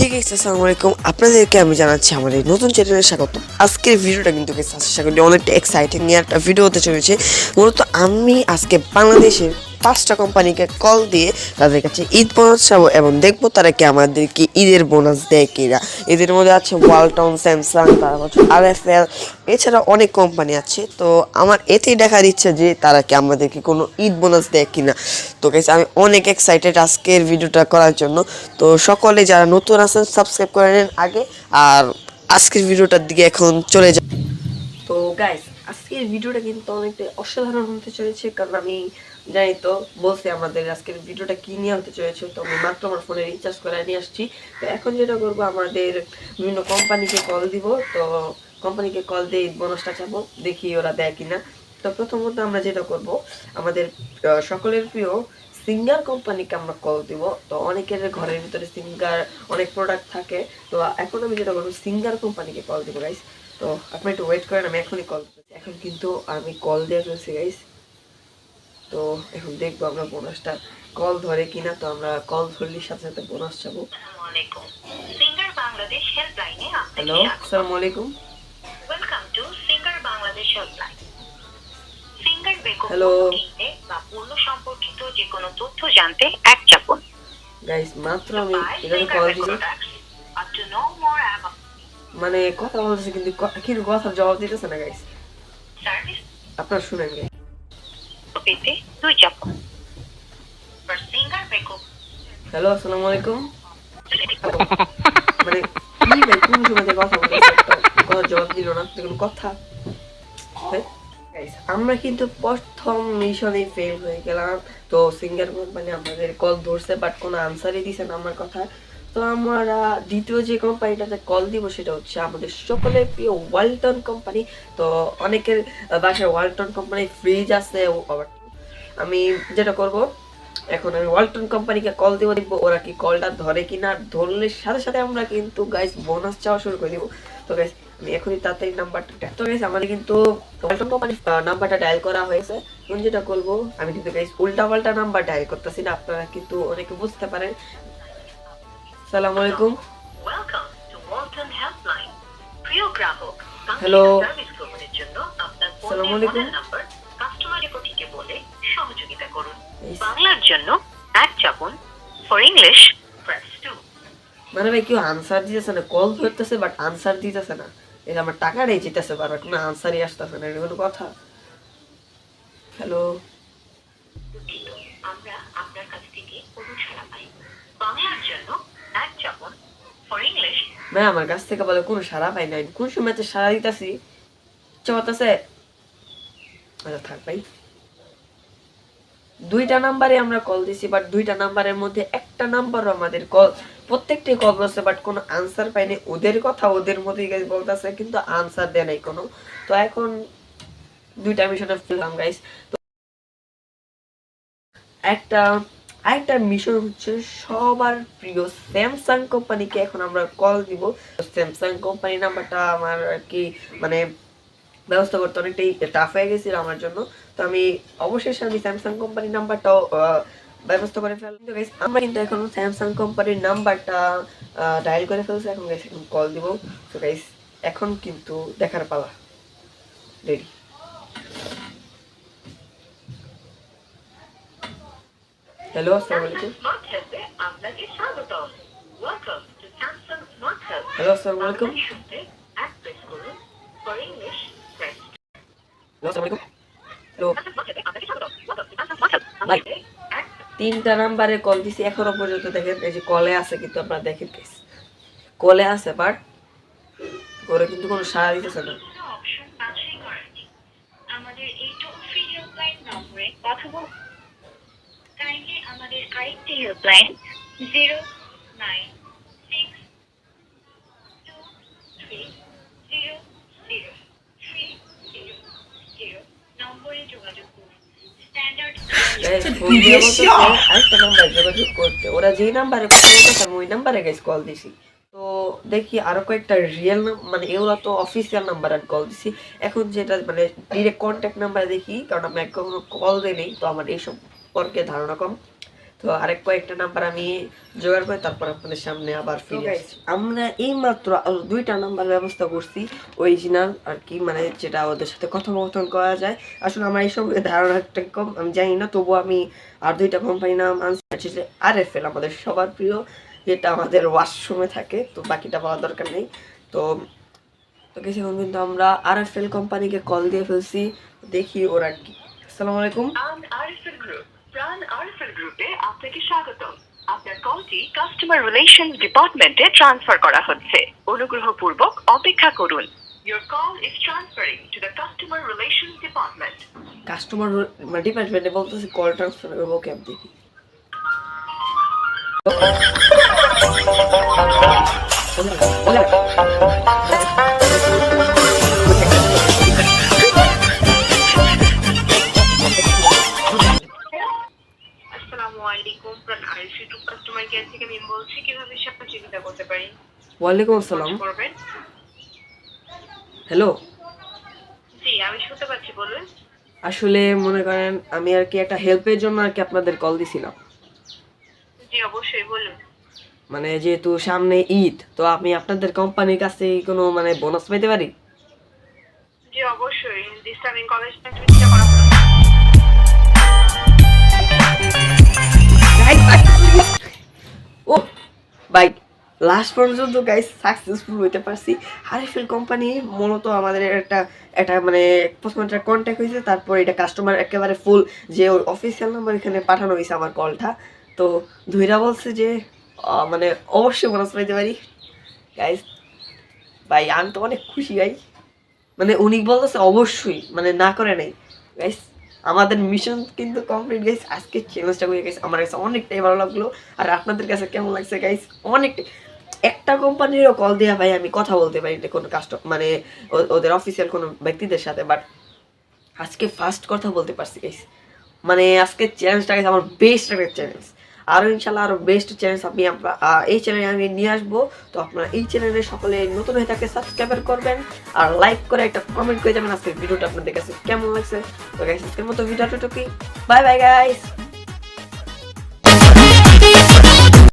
ঠিক আছে, আসসালামু আলাইকুম। আপনাদেরকে আমি জানাচ্ছি আমাদের নতুন চ্যানেলে স্বাগত। আজকের ভিডিওটা কিন্তু আশা করি অনেকটা এক্সাইটিং নিয়ে একটা ভিডিও হতে চলেছে। মূলত আমি আজকে বাংলাদেশের 5টা কোম্পানিকে কল দিয়ে তাদের কাছে ঈদ বোনাস চাবো এবং দেখবো তারা কি আমাদেরকে ঈদের বোনাস দেয় কিনা। এদের মধ্যে আছে ওয়ালটন, স্যামসাং, তারপর হচ্ছে RFL, এছাড়া অনেক কোম্পানি আছে। তো আমার এতেই দেখা দিচ্ছে যে তারা কি আমাদেরকে কোনো ঈদ বোনাস দেয় কিনা। তো গাইস আমি অনেক এক্সাইটেড আজকের ভিডিওটা করার জন্য। তো সকলে যারা নতুন আছেন সাবস্ক্রাইব করে নেন আগে, আর আজকের ভিডিওটার দিকে এখন চলে যাই। তো গাইস আজকের ভিডিওটা কিন্তু অনেকটা অসাধারণ হতে চলেছে, কারণ আমি জানি তো বলছি আমাদের আজকের ভিডিওটা কি নিয়ে হতে চলেছে। তো আমি মাত্র আমার ফোনে রিচার্জ করে নিয়ে আসছি। তো এখন যেটা করবো, আমাদের বিভিন্ন কোম্পানিকে কল দিব। তো কোম্পানিকে কল দিয়ে বোনাসটা চাবো, দেখি ওরা দেয় কিনা। তো প্রথমত আমরা যেটা করব, আমাদের সকলের প্রিয় সিঙ্গার কোম্পানিকে আমরা কল দিব। তো অনেকের ঘরের ভিতরে সিঙ্গার অনেক প্রোডাক্ট থাকে। তো এখন আমি যেটা করবো, সিঙ্গার কোম্পানিকে কল দিব গাইস। তো আপনি একটু ওয়েট করেন, আমি এখনই কল করছি। এখন কিন্তু আমি কল দিয়ে ফেলছি গাইস। তো এখন দেখবো আমরা বোনাসটা কল ধরে কিনা। তো আমরা কল ধরলে সাথে সাথে বোনাস চাবো। সিঙ্গার বাংলাদেশ হেল্পলাইনে হ্যালো, আসসালামু আলাইকুম। Welcome to singer Bangladesh helpline. Singer Beko hello কিনতে বা পণ্য সম্পর্কিত যে কোনো তথ্য জানতে এক চাপুন। গাইস, মাত্র আমি এখানে কল দিছি, মানে কথা বলতেছে কিন্তু কিন্তু কথার জবাব দিতেছে না গাইস। সার্ভিস আপনারা শুনেন গাইস। পেতে দুই চাপুন। ফর সিঙ্গার বেকো হ্যালো, আসসালামু আলাইকুম। মানে কি ভাই, কোন সময় থেকে কথা বলতেছে, কথা জবাব দিল না, কোনো কথা। আমরা কিন্তু প্রথম মিশনে ফেল হয়ে গেলাম। তো সিঙ্গার কোম্পানি আমাদের কল ধরছে, বাট কোনো আনসারই দিছে না আমার কথা। তো আমরা দ্বিতীয় যে কোম্পানিটাতে কল দিব সেটা হচ্ছে আমাদের সকলের প্রিয় ওয়ালটন কোম্পানি। তো অনেকের বাসায় ওয়ালটন কোম্পানি ফ্রিজ আছে। আমি যেটা করব, এখন আমি ওয়ালটন কোম্পানিকে কল দিব, দেখবো ওরা কি কলটা ধরে কিনা। ধরলে সাথে সাথে আমরা কিন্তু গাইস বোনাস চাওয়া শুরু করে দিব। তো গাইস আমি এখনই তাড়াতাড়ি নাম্বারটা, তো গাইস আমাদের কিন্তু ওয়ালটন কোম্পানির নাম্বারটা ডায়াল করা হয়েছে। এখন যেটা করব, আমি কিন্তু গাইস উল্টা পাল্টা নাম্বার ডায়াল করতেছি না, আপনারা কিন্তু অনেকে বুঝতে পারেন। আসসালামু আলাইকুম। Welcome to Walton helpline. প্রিয় গ্রাহক, হ্যালো, সার্ভিস গ্রহণের জন্য আপনার আসসালামু পণ্যের আলাইকুম। মডেল নাম্বার কাস্টমার রিপোর্টটিকে বলে সহযোগিতা করুন। বাংলার জন্য এক চাপুন। For English press 2। মানে ভাই কেউ আনসার দিতেছে না, কল ধরতেছে বাট আনসার দিতেছে না। এই আমার টাকাটাই যেতেছে বারবার, কোনো আনসারই আসতেছে না, এটা কোনো কথা? হ্যালো, দুঃখিত, আমরা আপনার কাছ থেকে কোনো সাড়া পাই। বাংলার জন্য এক চাপুন। ফর ইংলিশ ভাই আমার কাছ থেকে বলে কোনো সাড়া পাই নাই, কোন সময়তে সাড়া দিতেছি চলতেছে। আচ্ছা থাক ভাই, দুইটা নাম্বারে আমরা কল দিছি, বাট দুইটা নাম্বারের মধ্যে একটা নাম্বারও আমাদের কল, প্রত্যেকটাই কল করছে বাট কোনো আনসার পাইনি। ওদের কথা ওদের মধ্যেই গাইস বলতেছে, কিন্তু আনসার দেয় নাই কোনো। তো এখন দুইটা মিশনে ফেললাম গাইস। তো একটা আরেকটা মিশন হচ্ছে সবার প্রিয় স্যামসাং কোম্পানিকে এখন আমরা কল দিব। স্যামসাং কোম্পানি নাম্বারটা আমার আর কি মানে ব্যবস্থা করতে অনেকটাই টাফ হয়ে গেছিল আমার জন্য। তো আমি অবশেষে আমি স্যামসাং কোম্পানির নাম্বারটাও ব্যবস্থা করে ফেললাম। তো গাইস আমরা কিন্তু এখন স্যামসাং কোম্পানির নাম্বারটা ডায়াল করে ফেলছি। এখন গাইস এখন কল দিব। তো গাইস এখন কিন্তু দেখার পালা, রেডি। হ্যালো, আসসালামু আলাইকুম। স্মার্ট হেল্পে আপনাকে স্বাগতম। Welcome to Samsung smart help. Hello, আসসালামু আলাইকুম। বাংলায় শুনতে এক প্রেস করুন। For English press. হ্যালো, আসসালামু আলাইকুম। হ্যালো স্মার্ট হেল্পে আপনাকে স্বাগতম। Welcome to Samsung smart help. ভাই, বাংলায় এক 3টা নাম্বারে কল দিছি এখনো পর্যন্ত। দেখেন এই যে কলে আছে, কিন্তু আপনারা দেখেন গাইস কলে আছে, বাট ওরা কিন্তু কোনো সাড়া দিতেছে না। অপশন বাছাই করেননি। আমাদের এই টোল ফ্রি হেল্পলাইন নম্বরে কথা বলুন। কাইন্ডলি আমাদের আরেকটি হেল্পলাইন 096230030 নম্বরে যোগাযোগ করুন। স্ট্যান্ডার্ড আরেকটা নাম্বার যোগাযোগ করতে, ওরা যেই নাম্বারে কথা বলতেছে আমি ওই নাম্বারে গাইস কল দিছি। তো দেখি আরো কয়েকটা রিয়েল মানে এগুলো তো অফিসিয়াল নাম্বার আর কল দিছি। এখন যেটা মানে ডিরেক্ট কন্ট্যাক্ট নাম্বার দেখি, কারণ আমি কখনো কল দেই নেই, তো আমার এই সম্পর্কে ধারণা কম। তো তো আরেক কয়েকটা নাম্বার আমি জোগাড় করে তারপর আপনাদের সামনে আবার ফিরে আসছি। আমরা এই মাত্র দুইটা নাম্বার ব্যবস্থা করছি অরিজিনাল আর কি, মানে যেটা ওদের সাথে কথোপকথন করা যায়। আসলে আমার এই সম্পর্কে ধারণা একটা কম, আমি জানি না, তবুও আমি আর দুইটা কোম্পানির নাম আনছি। RFL আমাদের সবার প্রিয়, যেটা আমাদের ওয়াশরুমে থাকে, তো বাকিটা বলার দরকার নেই। তো কিছু এখন কিন্তু আমরা RFL কোম্পানিকে কল দিয়ে ফেলছি, দেখি ওরা কি। আসসালামু আলাইকুম। প্রাণ আরএফএল গ্রুপে আপনাকে স্বাগতম। আপনার কলটি কাস্টমার রিলেশনস ডিপার্টমেন্টে ট্রান্সফার করা হচ্ছে। অনুগ্রহপূর্বক অপেক্ষা করুন। Your call is transferring to the customer relations department. Customer ডিপার্টমেন্টে বলতেছে কল ট্রান্সফার করবো, ওকে আমি দেখি। আসসালামু আলাইকুম, প্রাণ আরএফএল গ্রুপ কাস্টমার কেয়ার থেকে আমি বলছি, কিভাবে সহযোগিতা করতে পারি? ওয়ালাইকুম আসসালাম। করবেন? হ্যালো, জি, আমি শুনতে পাচ্ছি, বলুন। আসলে মনে করেন আমি আর কি একটা হেল্পের জন্য আর কি আপনাদের কল দিছিলাম। জি, অবশ্যই বলুন। মানে যেহেতু সামনে ঈদ, তো আমি আপনাদের কোম্পানির কাছে কোনো মানে বোনাস পেতে পারি? জি, অবশ্যই। দিস টাইম ইন কলেজ অ্যাক্টিভিটিটা করা হলো। ও ভাই, লাস্ট পর্যন্ত গাইস সাকসেসফুল হইতে পারছি। RFL কোম্পানি মূলত আমাদের একটা মানে প্রথমে একটা কন্ট্যাক্ট হয়েছে, তারপর এটা কাস্টমার একেবারে ফুল যে অফিসিয়াল নাম্বার এখানে পাঠানো হয়েছে আমার কলটা। তো ধৈরা বলছে যে মানে অবশ্যই বোনাস পাইতে পারি। গাইস ভাই আমি তো অনেক খুশি ভাই, মানে উনি বলতেছে অবশ্যই, মানে না করে নাই। গাইস আমাদের মিশন কিন্তু কমপ্লিট গাইস। আজকে চ্যালেঞ্জটা করে গাইস আমার কাছে অনেকটাই ভালো লাগলো। আর আপনাদের কাছে কেমন লাগছে গাইস? অনেকটাই। একটা কোম্পানিরও কল দেওয়া ভাই আমি কথা বলতে পারি না কোনো মানে ওদের অফিসিয়াল কোনো ব্যক্তিদের সাথে, বাট আজকে ফার্স্ট কথা বলতে পারছি গাইস। মানে আজকে চ্যালেঞ্জটা গাইস আমার বেস্ট একটা চ্যালেঞ্জ। আরও ইনশাল্লাহ আরও বেস্ট চ্যালেঞ্জ আমি এই চ্যানেলে আমি নিয়ে আসবো। তো আপনারা এই চ্যানেলে সকলে নতুন হয়ে থাকে সাবস্ক্রাইব করবেন আর লাইক করে একটা কমেন্ট করে যাবেন আজকের ভিডিওটা আপনাদের কাছে কেমন লাগছে। তো গাইস আজকের মতো ভিডিওটা টুকুই, বাই বাই গাইস।